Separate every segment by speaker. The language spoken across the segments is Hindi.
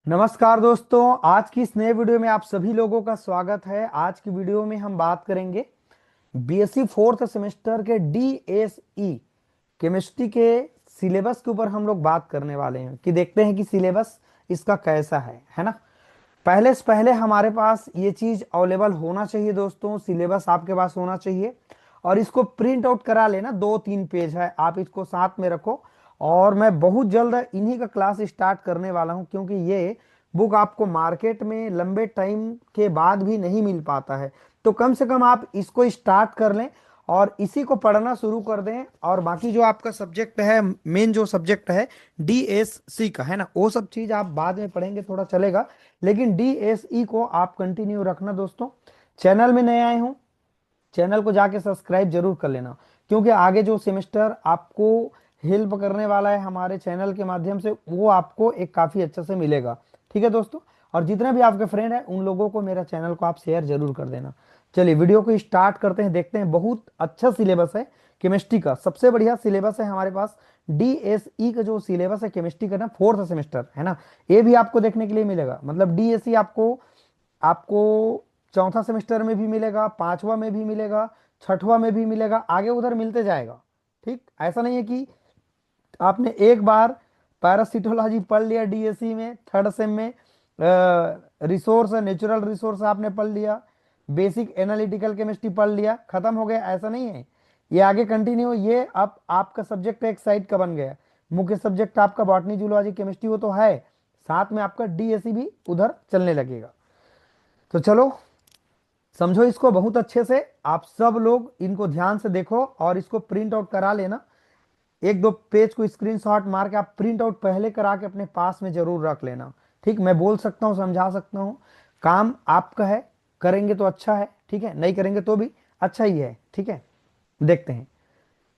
Speaker 1: नमस्कार दोस्तों, आज की इस नए वीडियो में आप सभी लोगों का स्वागत है। आज की वीडियो में हम बात करेंगे बीएससी फोर्थ सेमेस्टर के डीएसई केमिस्ट्री के सिलेबस के ऊपर हम लोग बात करने वाले हैं कि देखते हैं कि सिलेबस इसका कैसा है ना। पहले से पहले हमारे पास ये चीज अवेलेबल होना चाहिए दोस्तों, सिलेबस आपके पास होना चाहिए और इसको प्रिंट आउट करा लेना। 2-3 पेज है, आप इसको साथ में रखो। और मैं बहुत जल्द इन्हीं का क्लास स्टार्ट करने वाला हूं, क्योंकि ये बुक आपको मार्केट में लंबे टाइम के बाद भी नहीं मिल पाता है। तो कम से कम आप इसको स्टार्ट कर लें और इसी को पढ़ना शुरू कर दें। और बाकी जो आपका सब्जेक्ट है, मेन जो सब्जेक्ट है डीएससी का, है ना, वो सब चीज आप बाद में पढ़ेंगे, थोड़ा चलेगा, लेकिन डीएसई को आप कंटिन्यू रखना दोस्तों। चैनल में नए आए हो, चैनल को जाके सब्सक्राइब जरूर कर लेना, क्योंकि आगे जो सेमेस्टर आपको हेल्प करने वाला है हमारे चैनल के माध्यम से, वो आपको एक काफी अच्छे से मिलेगा। ठीक है दोस्तों, और जितने भी आपके फ्रेंड हैं उन लोगों को मेरा चैनल को आप शेयर जरूर कर देना। चलिए वीडियो को स्टार्ट करते हैं, देखते हैं। बहुत अच्छा सिलेबस है केमिस्ट्री का, सबसे बढ़िया सिलेबस है हमारे पास। डीएसई का जो सिलेबस है केमिस्ट्री का ना, फोर्थ सेमेस्टर है ना, ये भी आपको देखने के लिए मिलेगा। मतलब डीएसई आपको आपको चौथा सेमेस्टर में भी मिलेगा, पांचवा में भी मिलेगा, छठवा में भी मिलेगा, आगे उधर मिलते जाएगा। ठीक, ऐसा नहीं है कि आपने एक बार पैरासिटोलॉजी पढ़ लिया डीएससी में थर्ड सेम में, रिसोर्स नेचुरल रिसोर्स आपने पढ़ लिया, बेसिक एनालिटिकल केमिस्ट्री पढ़ लिया, खत्म हो गया, ऐसा नहीं है। ये आगे कंटिन्यू, ये अब आपका सब्जेक्ट एक साइड का बन गया। मुख्य सब्जेक्ट आपका बॉटनी जूलॉजी केमिस्ट्री वो तो है, साथ में आपका डीएससी भी उधर चलने लगेगा। तो चलो समझो इसको बहुत अच्छे से, आप सब लोग इनको ध्यान से देखो और इसको प्रिंट आउट करा लेना। 1-2 पेज को स्क्रीनशॉट मार के आप प्रिंट आउट पहले करा के अपने पास में जरूर रख लेना। ठीक, मैं बोल सकता हूँ, समझा सकता हूँ, काम आपका है। करेंगे तो अच्छा है, ठीक है, नहीं करेंगे तो भी अच्छा ही है। ठीक है, देखते हैं।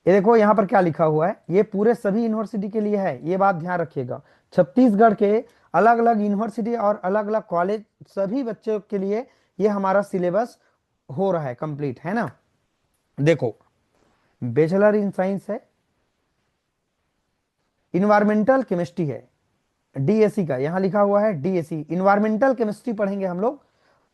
Speaker 1: ये देखो यहाँ पर क्या लिखा हुआ है, ये पूरे सभी यूनिवर्सिटी के लिए है, ये बात ध्यान रखिएगा। छत्तीसगढ़ के अलग अलग यूनिवर्सिटी और अलग अलग कॉलेज, सभी बच्चों के लिए ये हमारा सिलेबस हो रहा है, कंप्लीट है ना। देखो, बैचलर इन साइंस है, इन्वायरमेंटल केमिस्ट्री है, डीएससी का यहां लिखा हुआ है डीएससी इन्वायरमेंटल केमिस्ट्री पढ़ेंगे हम लोग,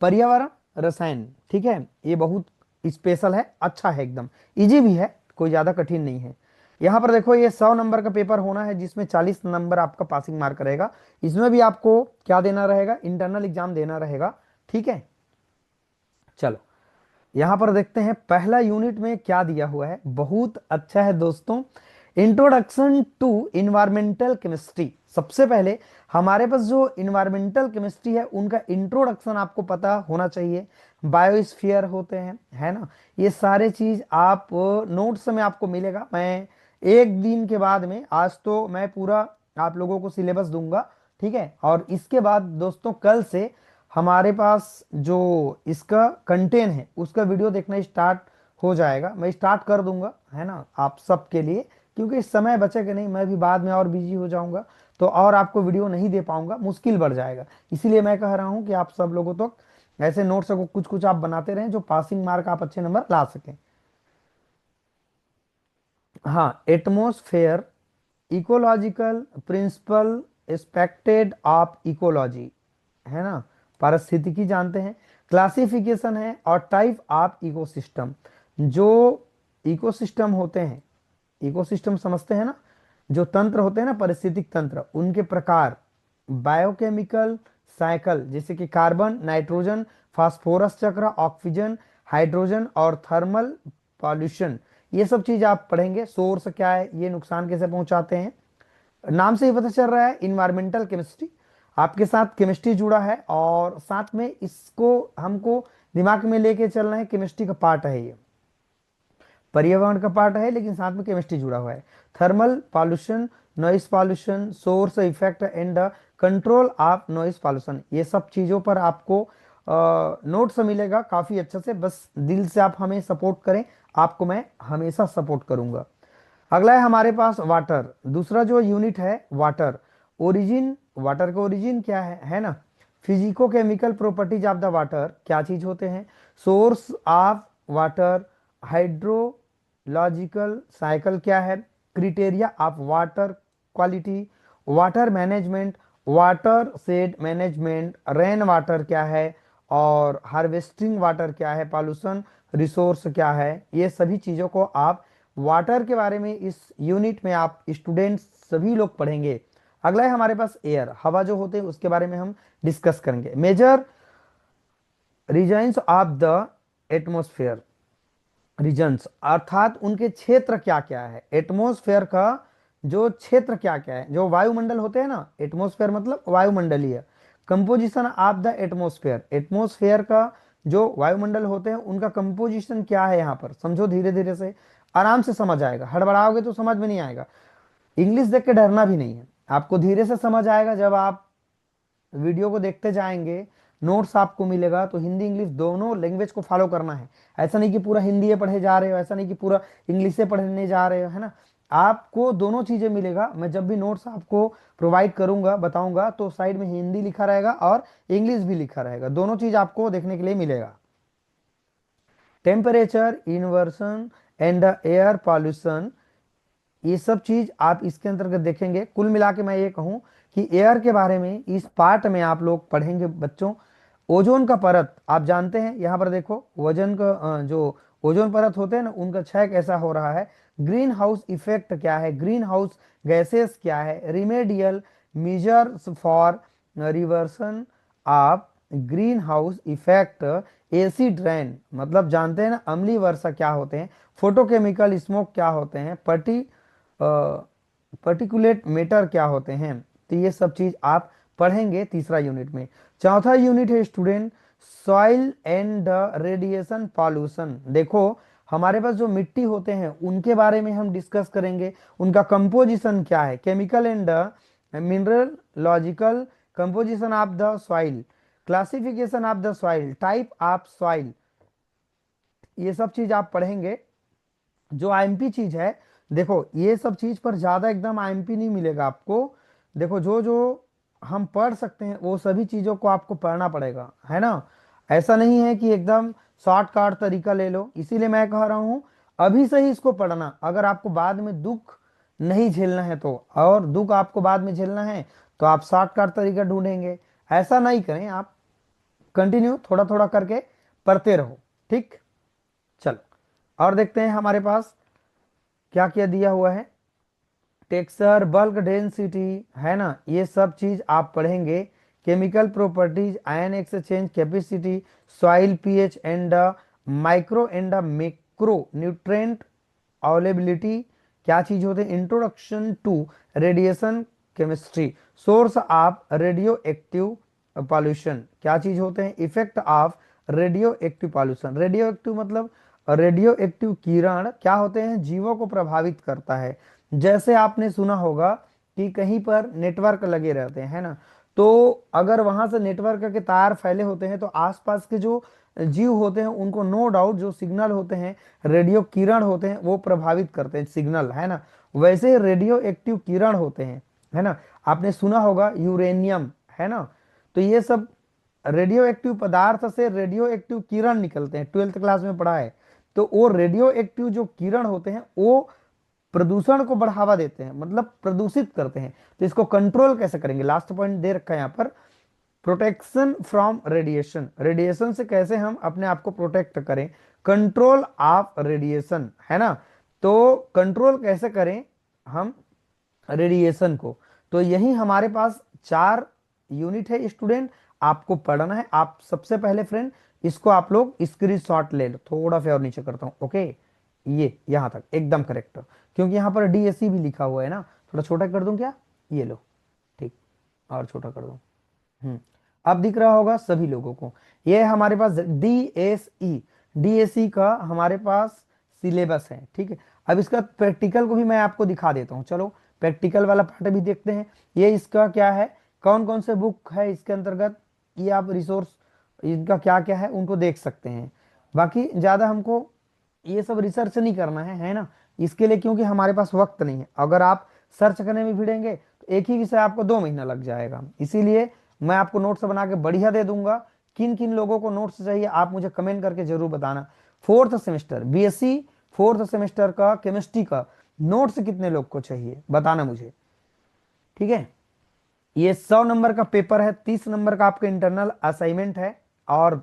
Speaker 1: पर्यावरण रसायन। ठीक है, ये बहुत स्पेशल है, अच्छा है, एकदम इजी भी है, कोई ज्यादा कठिन नहीं है। यहाँ पर देखो, ये 100 नंबर का पेपर होना है, जिसमें 40 नंबर आपका पासिंग मार्क रहेगा। इसमें भी आपको क्या देना रहेगा, इंटरनल एग्जाम देना रहेगा। ठीक है, चलो यहां पर देखते हैं पहला यूनिट में क्या दिया हुआ है, बहुत अच्छा है दोस्तों। Introduction to environmental chemistry. सबसे पहले हमारे पास जो इन्वायरमेंटल केमिस्ट्री है उनका इंट्रोडक्शन आपको पता होना चाहिए। बायोस्फीयर होते हैं, है ना, ये सारे चीज आप नोट्स में आपको मिलेगा। मैं एक दिन के बाद में, आज तो मैं पूरा आप लोगों को सिलेबस दूंगा, ठीक है, और इसके बाद दोस्तों कल से हमारे पास जो इसका कंटेंट है उसका वीडियो देखना स्टार्ट हो जाएगा। मैं स्टार्ट कर दूंगा, है ना, आप सबके लिए, क्योंकि इस समय बचेगा नहीं, मैं भी बाद में और बिजी हो जाऊंगा, तो और आपको वीडियो नहीं दे पाऊंगा, मुश्किल बढ़ जाएगा। इसीलिए मैं कह रहा हूं कि आप सब लोगों तक ऐसे नोट्स को कुछ कुछ आप बनाते रहें, जो पासिंग मार्क आप अच्छे नंबर ला सकें। हाँ, atmosphere, ecological principle expected of ecology, है ना, पारिस्थितिकी जानते हैं, क्लासिफिकेशन है, और टाइप ऑफ इकोसिस्टम। जो इकोसिस्टम होते हैं, इकोसिस्टम समझते हैं ना, जो तंत्र होते हैं ना, पारिस्थितिक तंत्र, उनके प्रकार, बायोकेमिकल साइकिल, जैसे कि कार्बन, नाइट्रोजन, फास्फोरस चक्र, ऑक्सीजन, हाइड्रोजन, और थर्मल पॉल्यूशन, ये सब चीज आप पढ़ेंगे। सोर्स क्या है, ये नुकसान कैसे पहुंचाते हैं, नाम से ही पता चल रहा है, इन्वायरमेंटल केमिस्ट्री आपके साथ केमिस्ट्री जुड़ा है, और साथ में इसको हमको दिमाग में लेके चलना है, केमिस्ट्री का पार्ट है ये, पर्यावरण का पार्ट है, लेकिन साथ में केमिस्ट्री जुड़ा हुआ है। Thermal pollution, noise pollution, source effect and control of noise pollution, ये सब चीजों पर आपको नोट्स मिलेगा काफी अच्छे से। बस दिल से आप हमें सपोर्ट करें, आपको मैं हमेशा सपोर्ट करूंगा। अगला है हमारे पास वाटर, दूसरा जो यूनिट है वाटर, ओरिजिन, वाटर का ओरिजिन क्या है ना, physico chemical properties of the water, क्या चीज होते हैं, source of water, hydrological cycle क्या है, criteria of water quality, water management, water shade management, rain water क्या है, और हार्वेस्टिंग वाटर क्या है, पॉल्यूशन रिसोर्स क्या है, ये सभी चीज़ों को आप वाटर के बारे में इस यूनिट में आप स्टूडेंट्स सभी लोग पढ़ेंगे। अगला है हमारे पास एयर, हवा जो होते हैं उसके बारे में हम डिस्कस करेंगे। Major regions of the atmosphere, regions अर्थात उनके क्षेत्र क्या क्या है, एटमोस्फेयर का जो क्षेत्र क्या क्या है, जो वायुमंडल होते हैं ना, एटमोस्फेयर मतलब वायुमंडलीय। Composition of the atmosphere, atmosphere का जो वायुमंडल होते हैं उनका कंपोजिशन क्या है, यहाँ पर समझो, धीरे धीरे से आराम से समझ आएगा, हड़बड़ाओगे तो समझ में नहीं आएगा। इंग्लिश देख के डरना भी नहीं है, आपको धीरे से समझ आएगा। जब आप वीडियो को देखते जाएंगे, नोट्स आपको मिलेगा, तो हिंदी इंग्लिश दोनों लैंग्वेज को फॉलो करना है। ऐसा नहीं कि पूरा हिंदी पढ़े जा रहे हो, ऐसा नहीं कि पूरा इंग्लिश से पढ़ने जा रहे हो, है ना। आपको दोनों चीजें मिलेगा। मैं जब भी नोट्स आपको प्रोवाइड करूंगा, बताऊंगा, तो साइड में हिंदी लिखा रहेगा और इंग्लिश भी लिखा रहेगा, दोनों चीज आपको देखने के लिए मिलेगा। Temperature inversion and air pollution, ये सब चीज आप इसके अंतर्गत देखेंगे। कुल मिला के मैं ये कहूं कि एयर के बारे में इस पार्ट में आप लोग पढ़ेंगे बच्चों। ओजोन का परत आप जानते हैं, यहाँ पर देखो वजन का जो ओजोन परत होते हैं ना, उनका क्षय कैसा हो रहा है। ग्रीन हाउस इफेक्ट क्या है, ग्रीन हाउस गैसेस क्या है, remedial measures for reversion of green house effect, acid rain मतलब जानते हैं ना अम्लीय वर्षा क्या होते हैं, फोटोकेमिकल स्मोक क्या होते हैं, पर्टिकुलेट मैटर क्या होते हैं। तो ये सब चीज आप पढ़ेंगे तीसरा यूनिट में। चौथा यूनिट है student soil and radiation pollution. देखो हमारे पास जो मिट्टी होते हैं उनके बारे में हम डिस्कस करेंगे, उनका कंपोजिशन क्या है, chemical and mineralogical composition of the soil, classification of the soil, type of soil, ये सब चीज आप पढ़ेंगे। जो आईएमपी चीज है, देखो ये सब चीज पर ज्यादा एकदम आईएमपी नहीं मिलेगा आपको। देखो जो जो हम पढ़ सकते हैं वो सभी चीजों को आपको पढ़ना पड़ेगा, है ना। ऐसा नहीं है कि एकदम शॉर्टकट तरीका ले लो, इसीलिए मैं कह रहा हूं अभी से ही इसको पढ़ना। अगर आपको बाद में दुख नहीं झेलना है तो, और दुख आपको बाद में झेलना है तो आप शॉर्टकट तरीका ढूंढेंगे। ऐसा नहीं करें, आप कंटिन्यू थोड़ा थोड़ा करके पढ़ते रहो, ठीक। चलो और देखते हैं हमारे पास क्या क्या दिया हुआ है। टेक्सचर, बल्क डेंसिटी, है ना, ये सब चीज आप पढ़ेंगे। Chemical properties, ion exchange capacity, soil pH and micro and macro nutrient availability क्या चीज होते हैं। Introduction to radiation chemistry, source of radio active pollution क्या चीज होते हैं। Effect of radio active pollution, radio active मतलब रेडियो एक्टिव किरण क्या होते हैं, जीवों को प्रभावित करता है। जैसे आपने सुना होगा कि कहीं पर नेटवर्क लगे रहते हैं, है ना, तो अगर वहां से नेटवर्क के तार फैले होते हैं तो आसपास के जो जीव होते हैं उनको नो डाउट जो सिग्नल होते हैं, रेडियो किरण होते हैं, वो प्रभावित करते हैं सिग्नल, है ना। वैसे रेडियो एक्टिव किरण होते हैं, है ना। आपने सुना होगा यूरेनियम, है ना। तो ये सब रेडियो एक्टिव पदार्थ से रेडियो एक्टिव किरण निकलते हैं, 12th क्लास में पढ़ा है। तो वो रेडियो एक्टिव जो किरण होते हैं वो प्रदूषण को बढ़ावा देते हैं, मतलब प्रदूषित करते हैं। तो इसको कंट्रोल कैसे करेंगे, लास्ट पॉइंट दे रखा है यहाँ पर, प्रोटेक्शन फ्रॉम रेडिएशन, रेडिएशन से कैसे हम अपने आप को प्रोटेक्ट करें, कंट्रोल ऑफ रेडिएशन, है ना। तो कंट्रोल कैसे करें हम रेडिएशन को। तो यही हमारे पास 4 यूनिट है स्टूडेंट, आपको पढ़ना है। आप सबसे पहले फ्रेंड इसको आप लोग स्क्रीनशॉट ले लो, थोड़ा सा और नीचे करता हूं, ओके। ये यहां तक एकदम करेक्ट, क्योंकि यहां पर डीएससी भी लिखा हुआ है ना, थोड़ा छोटा कर दूं क्या, ये लो, ठीक, और छोटा कर दूं। अब दिख रहा होगा सभी लोगों को। ये हमारे पास डीएसई, डीएसई का हमारे पास सिलेबस है, ठीक है। अब इसका प्रैक्टिकल को भी मैं आपको दिखा देता हूँ, चलो प्रैक्टिकल वाला पार्ट भी देखते हैं। ये इसका क्या है, कौन कौन से बुक है इसके अंतर्गत, ये आप रिसोर्स इनका क्या क्या है उनको देख सकते हैं। बाकी ज्यादा हमको ये सब रिसर्च नहीं करना है ना, इसके लिए, क्योंकि हमारे पास वक्त नहीं है। अगर आप सर्च करने में भिड़ेंगे तो एक ही विषय आपको 2 महीना लग जाएगा। इसीलिए मैं आपको नोट्स बना के बढ़िया दे दूंगा। किन किन लोगों को नोट्स चाहिए आप मुझे कमेंट करके जरूर बताना। 4th semester BSc 4th semester का केमिस्ट्री का नोट्स कितने लोग को चाहिए बताना मुझे, ठीक है। ये 100 नंबर का पेपर है, 30 नंबर का आपका इंटरनल असाइनमेंट है और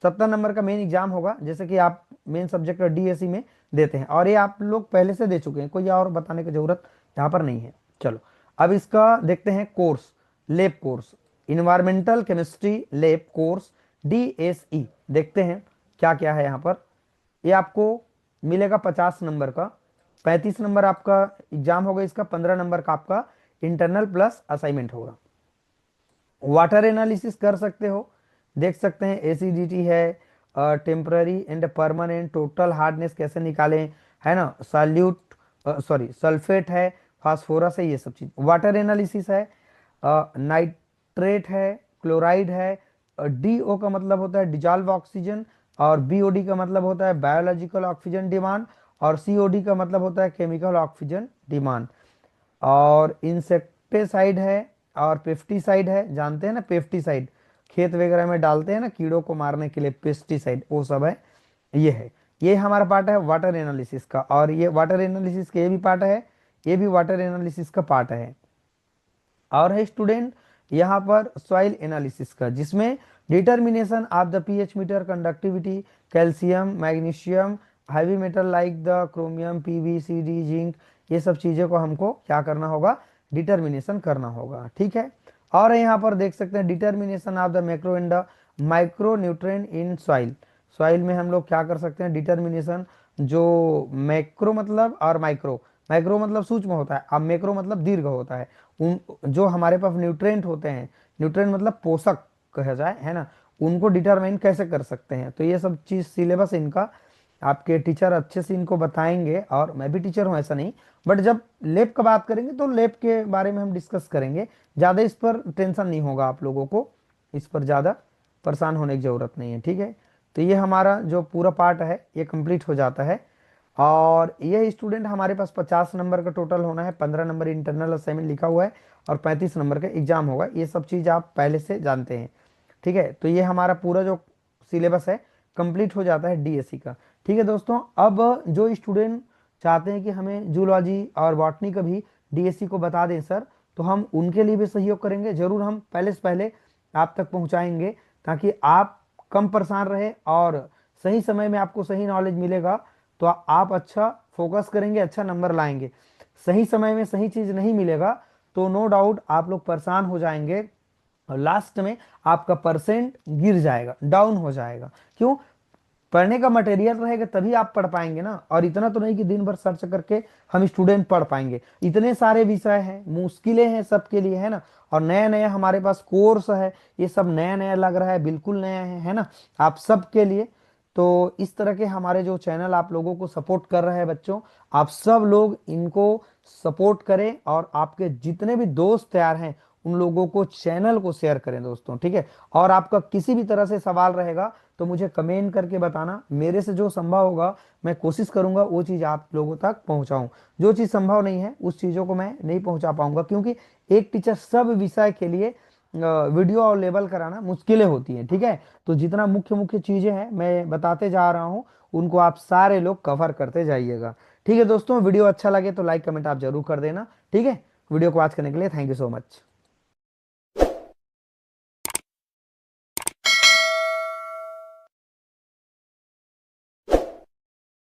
Speaker 1: 70 नंबर का मेन एग्जाम होगा, जैसे कि आप मेन सब्जेक्ट डीएससी में देते हैं, और ये आप लोग पहले से दे चुके हैं, कोई और बताने की जरूरत यहाँ पर नहीं है। चलो अब इसका देखते हैं course, lab course, environmental chemistry lab course DSE. देखते हैं क्या क्या है यहाँ पर। ये आपको मिलेगा 50 नंबर का, 35 नंबर आपका एग्जाम होगा इसका, 15 नंबर का आपका इंटरनल प्लस असाइनमेंट होगा। वाटर एनालिसिस कर सकते हो, देख सकते हैं एसिडिटी है, temporary and permanent, total hardness कैसे निकालें, है ना, सॉल्यूट सॉरी सल्फेट है, फास्फोरस है, ये सब चीज वाटर एनालिसिस है। नाइट्रेट है, क्लोराइड है, डीओ का मतलब होता है डिजॉल्व ऑक्सीजन, और बीओडी का मतलब होता है बायोलॉजिकल ऑक्सीजन डिमांड, और सीओडी का मतलब होता है केमिकल ऑक्सीजन डिमांड। और इंसेक्टिसाइड है और पेस्टिसाइड है, जानते हैं ना पेस्टिसाइड, खेत वगैरह में डालते हैं ना कीड़ों को मारने के लिए, पेस्टिसाइड वो सब है। ये है, ये हमारा पार्ट है वाटर एनालिसिस का, और ये वाटर एनालिसिस का ये भी पार्ट है, ये भी वाटर एनालिसिस का पार्ट है। और है स्टूडेंट यहाँ पर सॉइल एनालिसिस का, जिसमें determination of the pH meter, conductivity, calcium, magnesium, heavy metal like the chromium, PVCD, zinc, ये सब चीज़ों को हमको क्या करना होगा, डिटर्मिनेशन करना होगा। ठीक है, और यहाँ पर देख सकते हैं determination of the macro and the micro nutrient in soil. Soil में हम लोग क्या कर सकते हैं, डिटर्मिनेशन, जो मैक्रो मतलब और माइक्रो, माइक्रो मतलब सूक्ष्म होता है, अब मैक्रो मतलब दीर्घ होता है, उन जो हमारे पास न्यूट्रिएंट होते हैं, न्यूट्रिएंट मतलब पोषक कहा जाए, है ना, उनको डिटरमाइन कैसे कर सकते हैं। तो ये सब चीज सिलेबस इनका आपके टीचर अच्छे से इनको बताएंगे, और मैं भी टीचर हूँ ऐसा नहीं, बट जब लैब का बात करेंगे तो लैब के बारे में हम डिस्कस करेंगे, ज़्यादा इस पर टेंशन नहीं होगा आप लोगों को, इस पर ज़्यादा परेशान होने की ज़रूरत नहीं है। ठीक है, तो ये हमारा जो पूरा पार्ट है ये कंप्लीट हो जाता है। और ये स्टूडेंट हमारे पास 50 नंबर का टोटल होना है, 15 नंबर इंटरनल असाइनमेंट लिखा हुआ है, और 35 नंबर का एग्जाम होगा, ये सब चीज़ आप पहले से जानते हैं। ठीक है, तो ये हमारा पूरा जो सिलेबस है कंप्लीट हो जाता है डीएससी का। ठीक है दोस्तों, अब जो स्टूडेंट चाहते हैं कि हमें जूलॉजी और बॉटनी का भी डीएससी को बता दें सर, तो हम उनके लिए भी सहयोग करेंगे, जरूर हम पहले से पहले आप तक पहुंचाएंगे, ताकि आप कम परेशान रहे और सही समय में आपको सही नॉलेज मिलेगा, तो आप अच्छा फोकस करेंगे, अच्छा नंबर लाएंगे। सही समय में सही चीज नहीं मिलेगा तो नो डाउट आप लोग परेशान हो जाएंगे, और लास्ट में आपका परसेंट गिर जाएगा, डाउन हो जाएगा। क्यों? पढ़ने का मटेरियल रहेगा तभी आप पढ़ पाएंगे ना, और इतना तो नहीं कि दिन भर सर्च करके हम स्टूडेंट पढ़ पाएंगे, इतने सारे विषय हैं, मुश्किलें हैं सबके लिए, है ना, और नया नया हमारे पास कोर्स है, ये सब नया नया लग रहा है, बिल्कुल नया है ना, आप सबके लिए। तो इस तरह के हमारे जो चैनल आप लोगों को सपोर्ट कर रहे हैं बच्चों, आप सब लोग इनको सपोर्ट करें, और आपके जितने भी दोस्त तैयार हैं उन लोगों को चैनल को शेयर करें दोस्तों। ठीक है, और आपका किसी भी तरह से सवाल रहेगा तो मुझे कमेंट करके बताना, मेरे से जो संभव होगा मैं कोशिश करूंगा वो चीज़ आप लोगों तक पहुंचाऊं। जो चीज़ संभव नहीं है उस चीज़ों को मैं नहीं पहुंचा पाऊंगा, क्योंकि एक टीचर सब विषय के लिए वीडियो और लेबल कराना मुश्किलें होती हैं। ठीक है, तो जितना मुख्य मुख्य चीज़ें हैं मैं बताते जा रहा हूँ, उनको आप सारे लोग कवर करते जाइएगा। ठीक है दोस्तों, वीडियो अच्छा लगे तो लाइक कमेंट आप जरूर कर देना। ठीक है, वीडियो को वॉच करने के लिए थैंक यू सो मच।